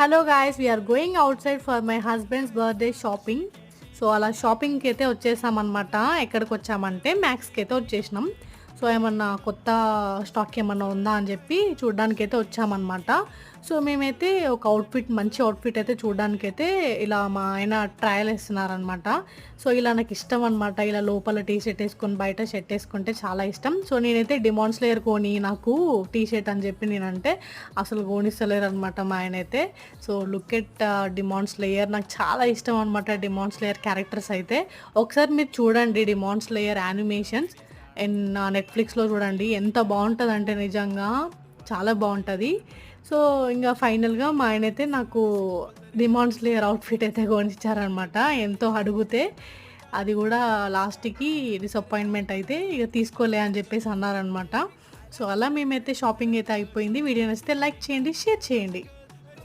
Hello guys, we're going outside for my husband's birthday shopping. So అలా షాపింగ్కి అయితే వచ్చేసామన్నమాట. ఎక్కడికి వచ్చామంటే మ్యాక్స్కి అయితే వచ్చేసినాం. సో ఏమన్నా కొత్త స్టాక్ ఏమన్నా ఉందా అని చెప్పి చూడడానికైతే వచ్చామన్నమాట. సో మేమైతే ఒక మంచి అవుట్ఫిట్ అయితే చూడడానికైతే ఇలా మా ఆయన ట్రయల్ వేస్తున్నారనమాట. సో ఇలా నాకు ఇష్టం అనమాట. ఇలా లోపల టీ షర్ట్ వేసుకొని బయట షర్ట్ వేసుకుంటే చాలా ఇష్టం. సో నేనైతే డిమాండ్ స్లేయర్ కొని నాకు టీ షర్ట్ అని చెప్పి నేనంటే అసలు కోనిస్తలేరు అనమాట మా ఆయన అయితే. So look at demand slayer, నాకు చాలా ఇష్టం అనమాట డిమాండ్ స్లేయర్ క్యారెక్టర్స్ అయితే. ఒకసారి మీరు చూడండి డిమాండ్ స్లేయర్ యానిమేషన్స్ నెట్ఫ్లిక్స్లో చూడండి, ఎంత బాగుంటుందంటే నిజంగా చాలా బాగుంటుంది. సో ఇంకా ఫైనల్గా మా ఆయన అయితే నాకు డిమాండ్ స్లేయర్ అవుట్ఫిట్ అయితే కొనిచ్చారనమాట. ఎంతో అడిగితే అది కూడా లాస్ట్కి డిసప్పాయింట్మెంట్ అయితే ఇక తీసుకోలే అని చెప్పేసి అన్నారనమాట. సో అలా మేమైతే షాపింగ్ అయితే అయిపోయింది. వీడియో నచ్చితే లైక్ చేయండి, షేర్ చేయండి.